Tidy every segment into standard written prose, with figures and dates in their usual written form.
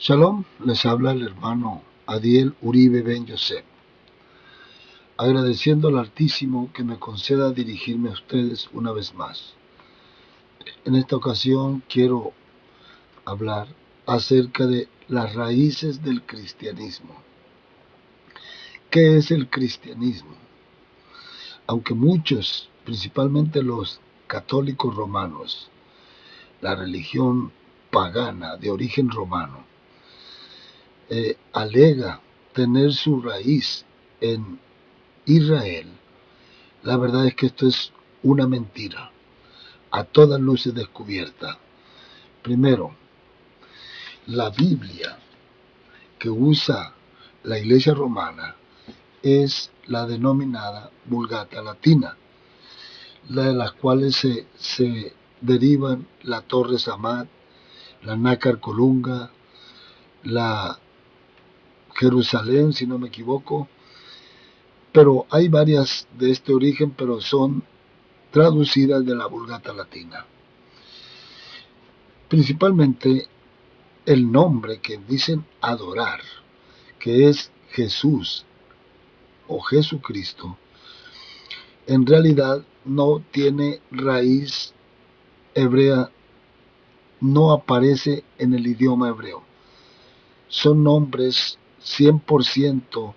Shalom, les habla el hermano Adiel Uribe Ben Yosef, agradeciendo al Altísimo que me conceda dirigirme a ustedes una vez más. En esta ocasión quiero hablar acerca de las raíces del cristianismo. ¿Qué es el cristianismo? Aunque muchos, principalmente los católicos romanos, la religión pagana de origen romano, alega tener su raíz en Israel, la verdad es que esto es una mentira, a todas luces descubierta. Primero, la Biblia que usa la Iglesia romana es la denominada Vulgata Latina, la de las cuales se derivan la Torre Samad, la Nácar Colunga, la Jerusalén, si no me equivoco, pero hay varias de este origen, pero son traducidas de la Vulgata Latina. Principalmente el nombre que dicen adorar, que es Jesús o Jesucristo, en realidad no tiene raíz hebrea, no aparece en el idioma hebreo. Son nombres 100%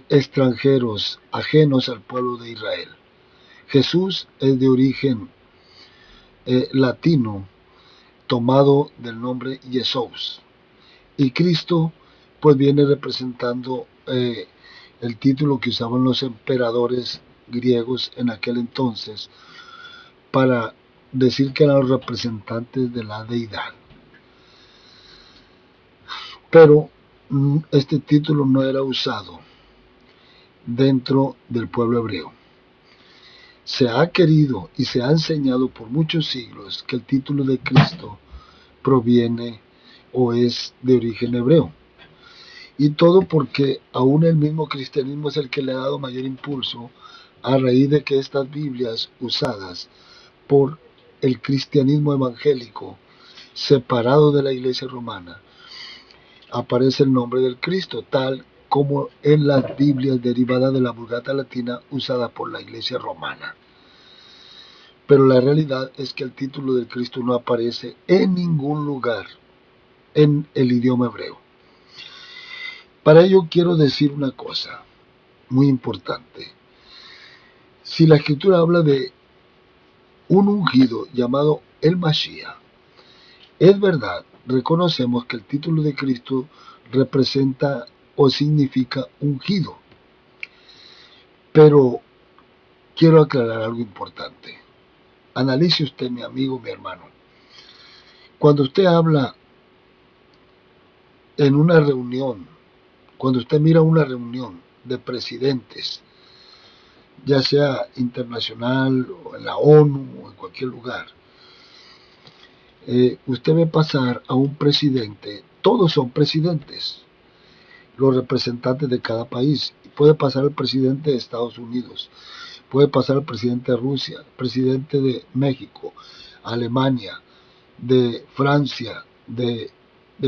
extranjeros, ajenos al pueblo de Israel. Jesús es de origen latino, tomado del nombre Jesús, y Cristo pues viene representando el título que usaban los emperadores griegos en aquel entonces para decir que eran los representantes de la deidad. Pero este título no era usado dentro del pueblo hebreo. Se ha querido y se ha enseñado por muchos siglos que el título de Cristo proviene o es de origen hebreo. Y todo porque aún el mismo cristianismo es el que le ha dado mayor impulso a raíz de que estas Biblias usadas por el cristianismo evangélico separado de la Iglesia romana aparece el nombre del Cristo, tal como en las Biblias derivadas de la Vulgata Latina usada por la Iglesia romana. Pero la realidad es que el título del Cristo no aparece en ningún lugar en el idioma hebreo. Para ello quiero decir una cosa muy importante. Si la Escritura habla de un ungido llamado el Mashiach, es verdad, reconocemos que el título de Cristo representa o significa ungido. Pero quiero aclarar algo importante. Analice usted, mi amigo, mi hermano. Cuando usted habla en una reunión, cuando usted mira una reunión de presidentes, ya sea internacional o en la ONU o en cualquier lugar, usted ve pasar a un presidente, todos son presidentes, los representantes de cada país. Puede pasar el presidente de Estados Unidos, puede pasar el presidente de Rusia, el presidente de México, Alemania, de Francia, de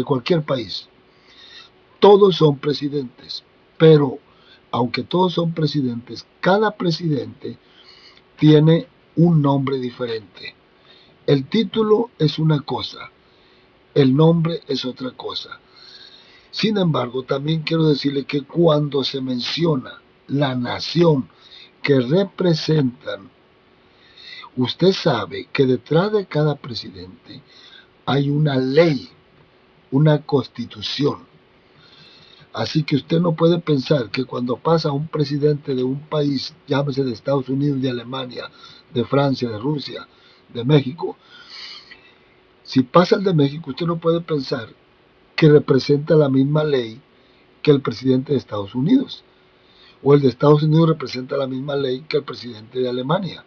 cualquier país. Todos son presidentes, pero aunque todos son presidentes, cada presidente tiene un nombre diferente. El título es una cosa, el nombre es otra cosa. Sin embargo, también quiero decirle que cuando se menciona la nación que representan, usted sabe que detrás de cada presidente hay una ley, una constitución. Así que usted no puede pensar que cuando pasa un presidente de un país, llámese de Estados Unidos, de Alemania, de Francia, de Rusia, de México, si pasa el de México, usted no puede pensar que representa la misma ley que el presidente de Estados Unidos, o el de Estados Unidos representa la misma ley que el presidente de Alemania.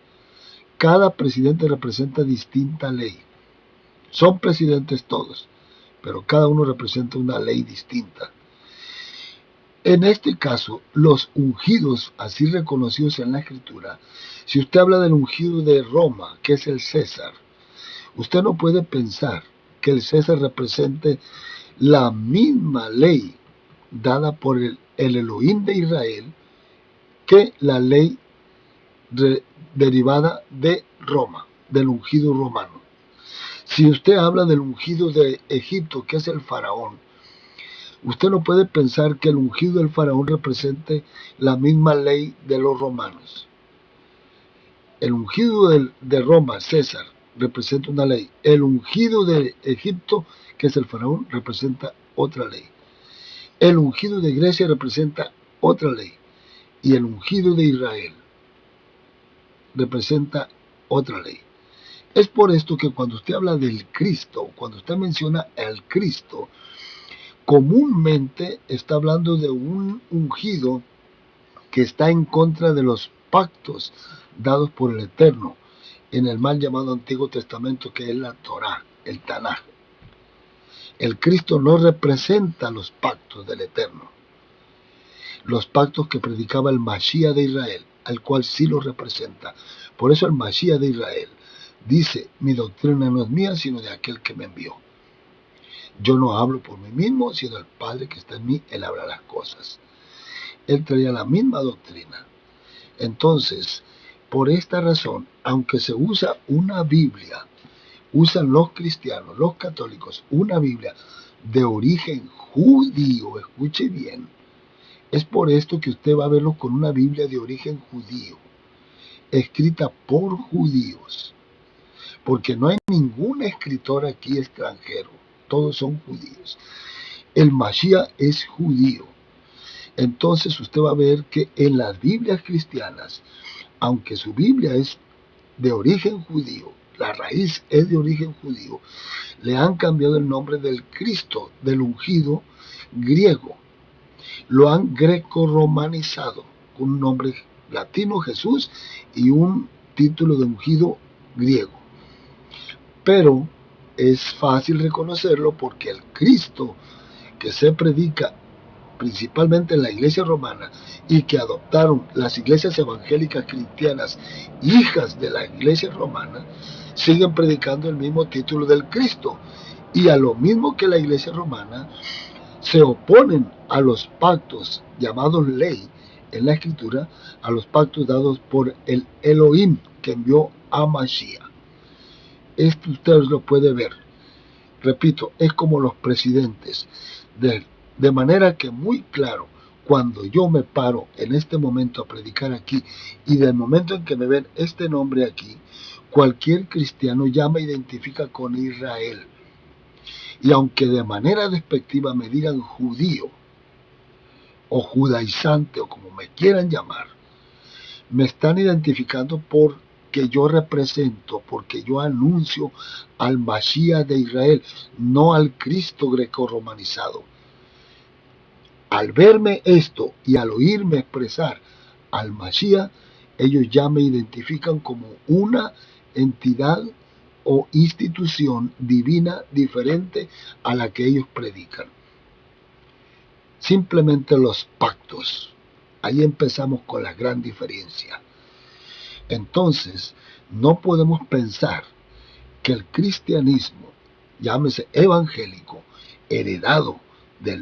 Cada presidente representa distinta ley. Son presidentes todos, pero cada uno representa una ley distinta. En este caso, los ungidos, así reconocidos en la Escritura, si usted habla del ungido de Roma, que es el César, usted no puede pensar que el César represente la misma ley dada por el Elohim de Israel que la ley derivada de Roma, del ungido romano. Si usted habla del ungido de Egipto, que es el faraón, usted no puede pensar que el ungido del faraón represente la misma ley de los romanos. El ungido de Roma, César, representa una ley. El ungido de Egipto, que es el faraón, representa otra ley. El ungido de Grecia representa otra ley. Y el ungido de Israel representa otra ley. Es por esto que cuando usted habla del Cristo, cuando usted menciona al Cristo, comúnmente está hablando de un ungido que está en contra de los pactos dados por el Eterno en el mal llamado Antiguo Testamento, que es la Torá, el Tanaj. El Cristo no representa los pactos del Eterno, los pactos que predicaba el Mashiach de Israel, al cual sí los representa. Por eso el Mashiach de Israel dice: mi doctrina no es mía, sino de aquel que me envió. Yo no hablo por mí mismo, sino el Padre que está en mí, Él habla las cosas. Él traía la misma doctrina. Entonces, por esta razón, aunque se usa una Biblia, usan los cristianos, los católicos, una Biblia de origen judío, escuche bien, es por esto que usted va a verlo con una Biblia de origen judío, escrita por judíos, porque no hay ningún escritor aquí extranjero, todos son judíos. El Mashiach es judío. Entonces usted va a ver que en las Biblias cristianas, aunque su Biblia es de origen judío, la raíz es de origen judío, le han cambiado el nombre del Cristo, del ungido griego. Lo han greco-romanizado con un nombre latino, Jesús, y un título de ungido griego. Pero es fácil reconocerlo porque el Cristo que se predica principalmente en la iglesia romana y que adoptaron las iglesias evangélicas cristianas, hijas de la iglesia romana, siguen predicando el mismo título del Cristo. Y a lo mismo que la iglesia romana, se oponen a los pactos llamados ley en la escritura, a los pactos dados por el Elohim que envió a Mashiach. Esto usted lo puede ver. Repito, es como los presidentes. De manera que muy claro, cuando yo me paro en este momento a predicar aquí, y del momento en que me ven este nombre aquí, cualquier cristiano ya me identifica con Israel. Y aunque de manera despectiva me digan judío, o judaizante, o como me quieran llamar, me están identificando porque yo represento, porque yo anuncio al Mashiach de Israel, no al Cristo greco-romanizado. Al verme esto y al oírme expresar al Mashiach, ellos ya me identifican como una entidad o institución divina diferente a la que ellos predican. Simplemente los pactos. Ahí empezamos con la gran diferencia. Entonces, no podemos pensar que el cristianismo, llámese evangélico, heredado de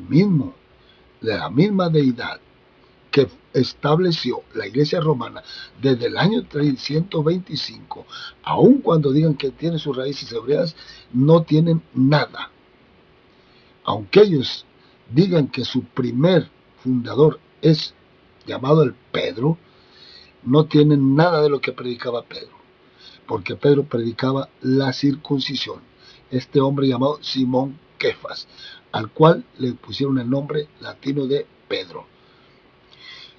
la misma deidad que estableció la iglesia romana desde el año 325, aun cuando digan que tiene sus raíces hebreas, no tienen nada. Aunque ellos digan que su primer fundador es llamado el Pedro, no tienen nada de lo que predicaba Pedro, porque Pedro predicaba la circuncisión. Este hombre llamado Simón Kefas, al cual le pusieron el nombre latino de Pedro.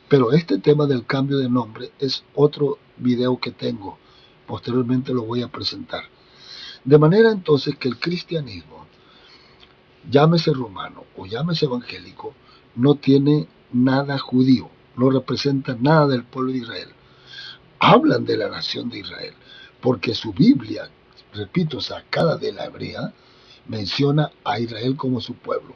Pero este tema del cambio de nombre es otro video que tengo, posteriormente lo voy a presentar. De manera entonces que el cristianismo, llámese romano o llámese evangélico, no tiene nada judío, no representa nada del pueblo de Israel. Hablan de la nación de Israel, porque su Biblia, repito, sacada de la hebrea, menciona a Israel como su pueblo.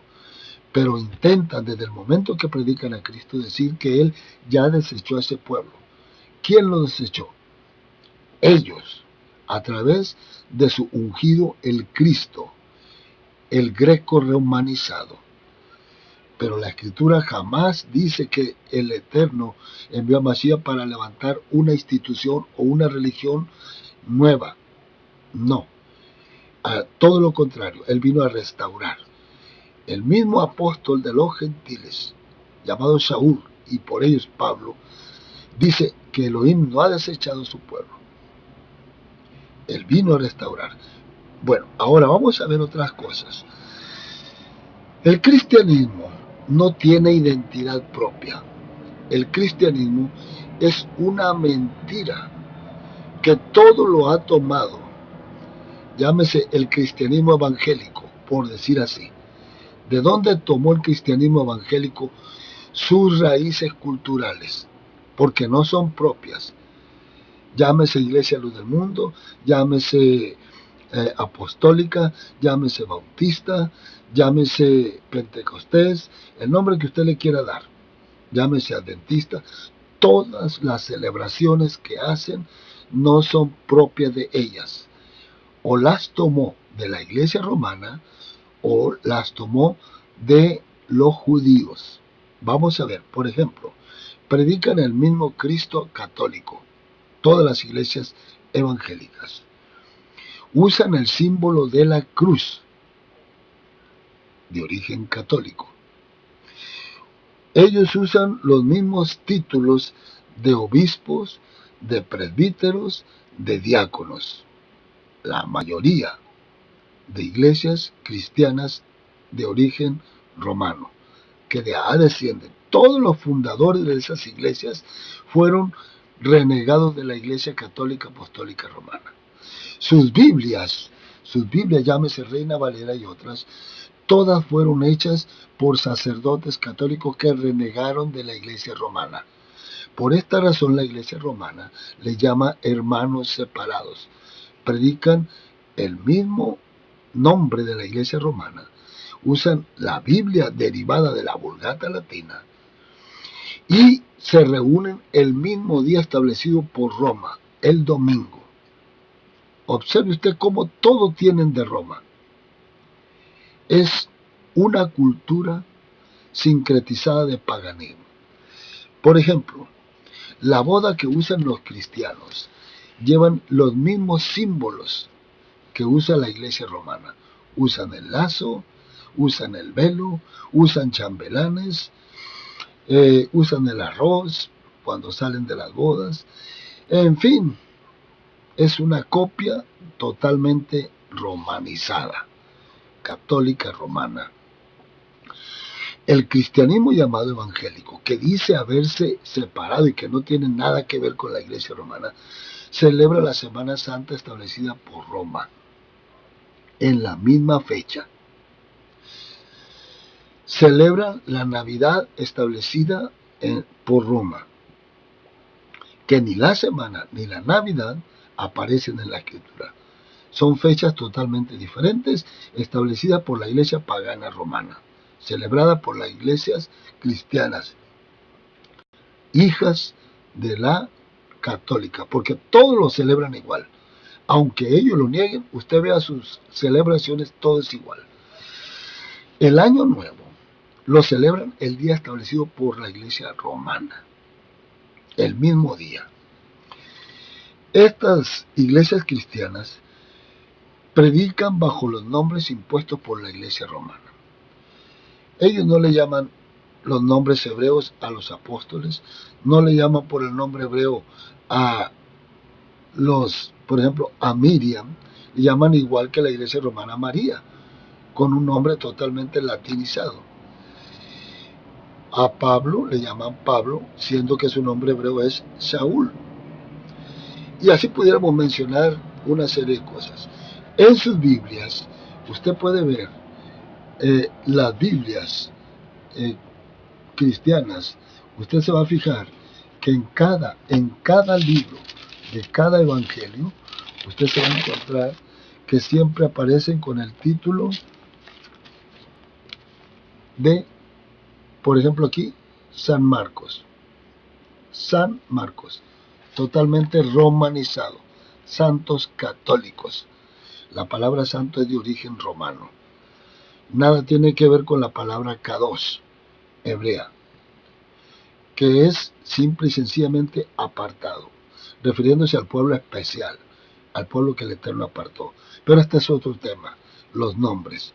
Pero intentan desde el momento que predican a Cristo decir que Él ya desechó a ese pueblo. ¿Quién lo desechó? Ellos, a través de su ungido, el Cristo. el greco romanizado. Pero la Escritura jamás dice que el Eterno envió a Mashiach para levantar una institución o una religión nueva. No, a todo lo contrario, Él vino a restaurar. El mismo apóstol de los gentiles, llamado Saúl, y por ellos Pablo, dice que Elohim no ha desechado su pueblo. Él vino a restaurar. Bueno, ahora vamos a ver otras cosas. El cristianismo no tiene identidad propia. El cristianismo es una mentira que todo lo ha tomado. Llámese el cristianismo evangélico, por decir así. ¿De dónde tomó el cristianismo evangélico sus raíces culturales? Porque no son propias. Llámese Iglesia Luz del Mundo, llámese apostólica, llámese bautista, llámese pentecostés, el nombre que usted le quiera dar, llámese adventista. Todas las celebraciones que hacen no son propias de ellas. O las tomó de la Iglesia romana o las tomó de los judíos. Vamos a ver, por ejemplo, predican el mismo Cristo católico, todas las iglesias evangélicas. Usan el símbolo de la cruz, de origen católico. Ellos usan los mismos títulos de obispos, de presbíteros, de diáconos. La mayoría de iglesias cristianas de origen romano, que de ahí descienden. Todos los fundadores de esas iglesias fueron renegados de la Iglesia Católica Apostólica Romana. Sus Biblias, llámese Reina Valera y otras, todas fueron hechas por sacerdotes católicos que renegaron de la Iglesia Romana. Por esta razón la Iglesia Romana les llama hermanos separados. Predican el mismo nombre de la Iglesia Romana, usan la Biblia derivada de la Vulgata latina y se reúnen el mismo día establecido por Roma, el domingo. Observe usted cómo todo tienen de Roma. Es una cultura sincretizada de paganismo. Por ejemplo, la boda que usan los cristianos llevan los mismos símbolos que usa la Iglesia romana. Usan el lazo, usan el velo, usan chambelanes, usan el arroz cuando salen de las bodas. En fin, es una copia totalmente romanizada, católica romana. El cristianismo llamado evangélico, que dice haberse separado y que no tiene nada que ver con la Iglesia romana, celebra la Semana Santa establecida por Roma, en la misma fecha. Celebran la Navidad establecida por Roma, que ni la semana ni la Navidad aparecen en la Escritura. Son fechas totalmente diferentes, establecidas por la Iglesia pagana romana, celebrada por las iglesias cristianas, hijas de la católica, porque todos lo celebran igual. Aunque ellos lo nieguen, usted vea sus celebraciones, todo es igual. El Año Nuevo lo celebran el día establecido por la Iglesia romana, el mismo día. Estas iglesias cristianas predican bajo los nombres impuestos por la Iglesia romana. Ellos no le llaman los nombres hebreos a los apóstoles, no le llaman por el nombre hebreo a por ejemplo, a Miriam, le llaman igual que la Iglesia romana María, con un nombre totalmente latinizado. A Pablo le llaman Pablo, siendo que su nombre hebreo es Saúl. Y así pudiéramos mencionar una serie de cosas. En sus Biblias, usted puede ver las Biblias cristianas. Usted se va a fijar que en cada libro de cada evangelio, usted se va a encontrar que siempre aparecen con el título de, por ejemplo aquí, San Marcos. San Marcos, totalmente romanizado. Santos católicos. La palabra santo es de origen romano. nada tiene que ver con la palabra kadosh, hebrea, que es simple y sencillamente apartado, refiriéndose al pueblo especial, al pueblo que el Eterno apartó. Pero este es otro tema, los nombres.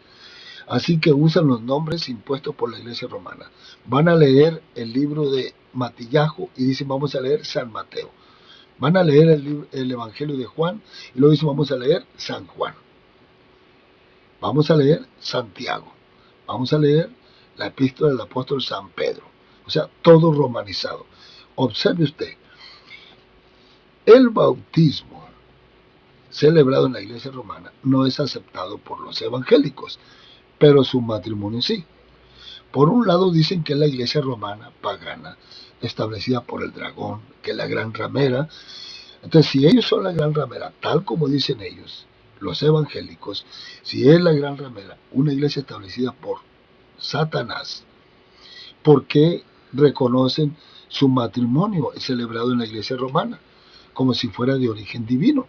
Así que usan los nombres impuestos por la Iglesia romana. Van a leer el libro de Matillahu y dicen vamos a leer San Mateo. Van a leer el Evangelio de Juan y luego dicen vamos a leer San Juan. Vamos a leer Santiago. Vamos a leer la epístola del apóstol San Pedro. O sea, todo romanizado. Observe usted, el bautismo celebrado en la Iglesia romana no es aceptado por los evangélicos, pero su matrimonio sí. Por un lado dicen que es la Iglesia romana pagana, establecida por el dragón, que es la gran ramera. Entonces, si ellos son la gran ramera, tal como dicen ellos, los evangélicos, si es la gran ramera, una iglesia establecida por Satanás, ¿por qué reconocen su matrimonio celebrado en la iglesia romana como si fuera de origen divino?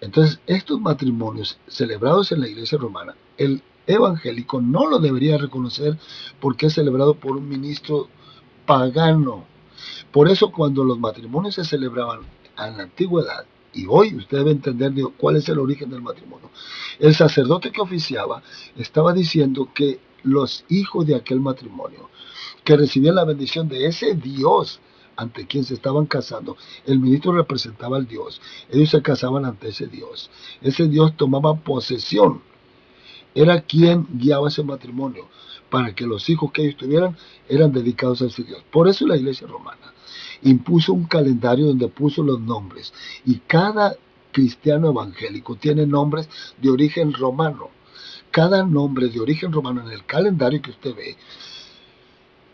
Entonces, estos matrimonios celebrados en la iglesia romana, el evangélico no lo debería reconocer porque es celebrado por un ministro pagano. Por eso cuando los matrimonios se celebraban en la antigüedad, y hoy usted debe entender cuál es el origen del matrimonio, el sacerdote que oficiaba estaba diciendo que los hijos de aquel matrimonio, que recibían la bendición de ese Dios ante quien se estaban casando, el ministro representaba al Dios, ellos se casaban ante ese Dios tomaba posesión, era quien guiaba ese matrimonio, para que los hijos que ellos tuvieran eran dedicados a ese Dios. Por eso la iglesia romana impuso un calendario donde puso los nombres, y cada cristiano evangélico tiene nombres de origen romano. Cada nombre de origen romano en el calendario que usted ve,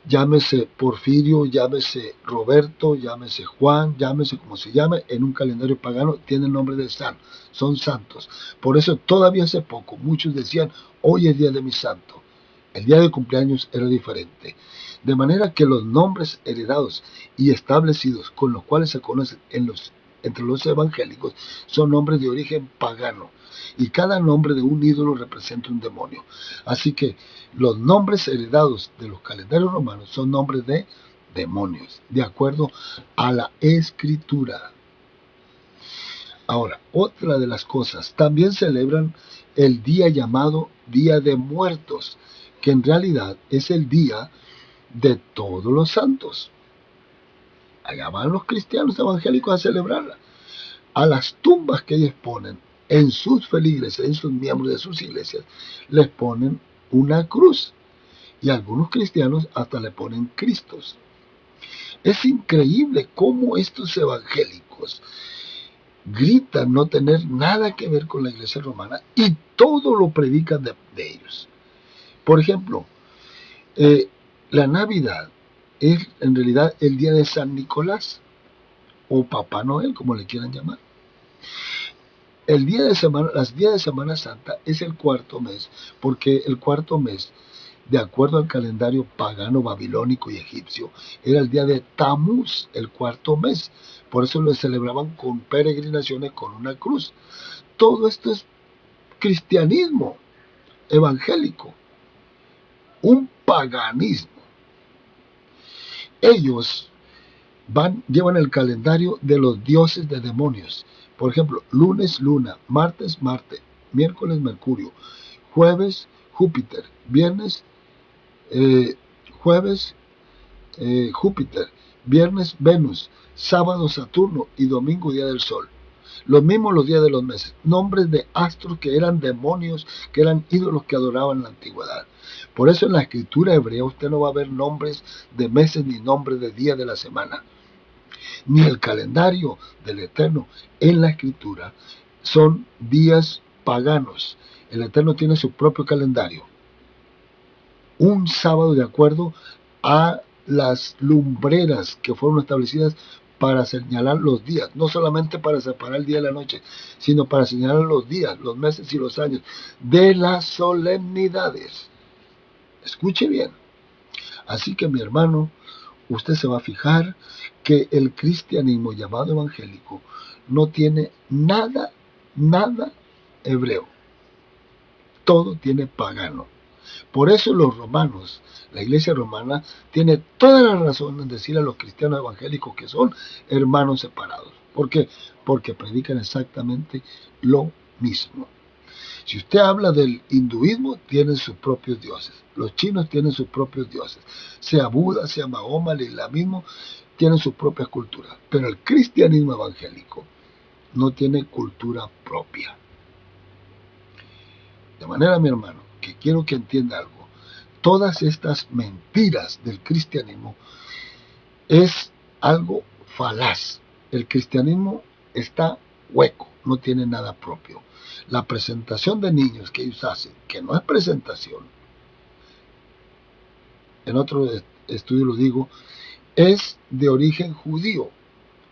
llámese Porfirio, llámese Roberto, llámese Juan, llámese como se llame, en un calendario pagano tiene el nombre de santo, son santos. Por eso todavía hace poco muchos decían, hoy es día de mi santo. El día de cumpleaños era diferente. De manera que los nombres heredados y establecidos con los cuales se conocen entre los evangélicos son nombres de origen pagano. Y cada nombre de un ídolo representa un demonio. Así que los nombres heredados de los calendarios romanos son nombres de demonios, de acuerdo a la escritura. Ahora, otra de las cosas, también celebran el día llamado Día de Muertos, que en realidad es el día de todos los santos. Allá van los cristianos evangélicos a celebrarla. A las tumbas que ellos ponen en sus feligreses, en sus miembros de sus iglesias, les ponen una cruz. Y algunos cristianos hasta le ponen Cristos. Es increíble cómo estos evangélicos gritan no tener nada que ver con la iglesia romana y todo lo predican de ellos. Por ejemplo, la Navidad es en realidad el día de San Nicolás o Papá Noel, como le quieran llamar. Los días de Semana Santa es el cuarto mes, porque el cuarto mes, de acuerdo al calendario pagano babilónico y egipcio, era el día de Tamuz, el cuarto mes. Por eso lo celebraban con peregrinaciones con una cruz. Todo esto es cristianismo evangélico, un paganismo. Ellos llevan el calendario de los dioses de demonios. Por ejemplo, lunes Luna, martes Marte, miércoles Mercurio, jueves Júpiter, viernes Júpiter, viernes Venus, sábado Saturno y domingo Día del Sol. Los mismos los días de los meses, nombres de astros que eran demonios, que eran ídolos que adoraban en la antigüedad. Por eso en la escritura hebrea usted no va a ver nombres de meses ni nombres de días de la semana. Ni el calendario del Eterno en la escritura son días paganos. El Eterno tiene su propio calendario. Un sábado de acuerdo a las lumbreras que fueron establecidas para señalar los días, no solamente para separar el día de la noche, sino para señalar los días, los meses y los años de las solemnidades. Escuche bien. Así que mi hermano, usted se va a fijar que el cristianismo llamado evangélico no tiene nada hebreo. todo tiene pagano. Por eso los romanos, la iglesia romana, tiene toda la razón en decir a los cristianos evangélicos que son hermanos separados. ¿Por qué? Porque predican exactamente lo mismo. Si usted habla del hinduismo, tienen sus propios dioses. Los chinos tienen sus propios dioses. Sea Buda, sea Mahoma, el islamismo, tienen sus propias culturas. Pero el cristianismo evangélico no tiene cultura propia. De manera, mi hermano, que quiero que entienda algo. Todas estas mentiras del cristianismo es algo falaz. El cristianismo está hueco, no tiene nada propio. La presentación de niños que ellos hacen, que no es presentación, en otro estudio lo digo, es de origen judío,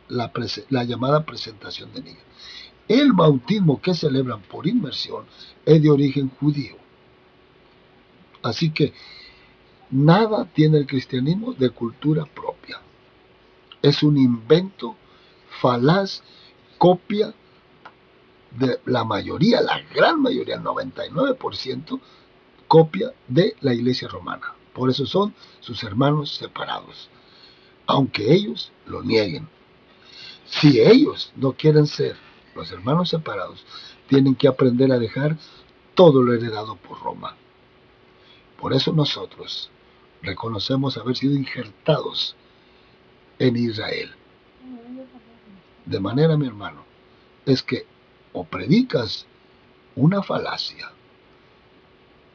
la llamada presentación de niños. El bautismo que celebran por inmersión es de origen judío. Así que nada tiene el cristianismo de cultura propia. Es un invento falaz, copia de la mayoría, la gran mayoría, el 99%, copia de la iglesia romana. Por eso son sus hermanos separados, aunque ellos lo nieguen. Si ellos no quieren ser los hermanos separados, tienen que aprender a dejar todo lo heredado por Roma. Por eso nosotros reconocemos haber sido injertados en Israel. De manera, mi hermano, es que o predicas una falacia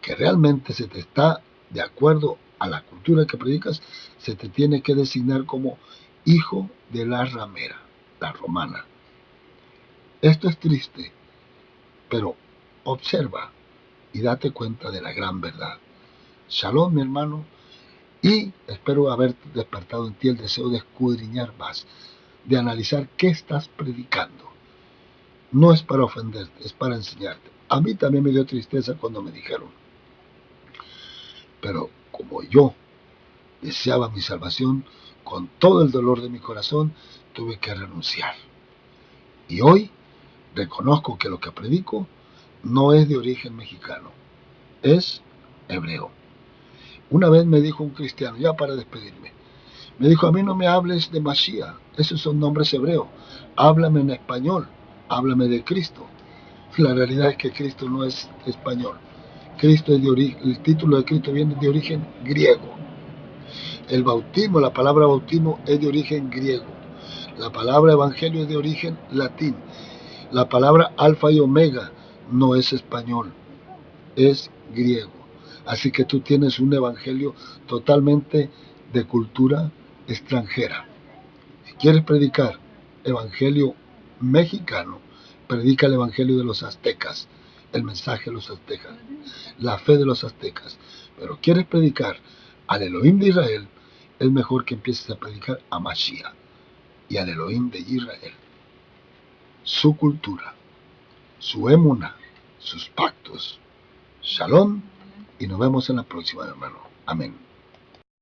que realmente se te está de acuerdo a la cultura que predicas, se te tiene que designar como hijo de la ramera, la romana. Esto es triste, pero observa y date cuenta de la gran verdad. Shalom, mi hermano, y espero haber despertado en ti el deseo de escudriñar más, de analizar qué estás predicando. No es para ofenderte, es para enseñarte. A mí también me dio tristeza cuando me dijeron, pero como yo deseaba mi salvación, con todo el dolor de mi corazón, tuve que renunciar. Y hoy reconozco que lo que predico no es de origen mexicano, es hebreo. Una vez me dijo un cristiano, ya para despedirme, me dijo, a mí no me hables de Mashiach, esos son nombres hebreos, háblame en español, háblame de Cristo. La realidad es que Cristo no es español. Cristo es de origen, el título de Cristo viene de origen griego. El bautismo, la palabra bautismo es de origen griego. La palabra evangelio es de origen latín. La palabra alfa y omega no es español, es griego. Así que tú tienes un evangelio totalmente de cultura extranjera. Si quieres predicar evangelio mexicano, predica el evangelio de los aztecas, el mensaje de los aztecas, la fe de los aztecas. Pero quieres predicar al Elohim de Israel, es mejor que empieces a predicar a Mashiach y al Elohim de Israel, su cultura, su emuna, sus pactos. Shalom, y nos vemos en la próxima, hermano. Amén.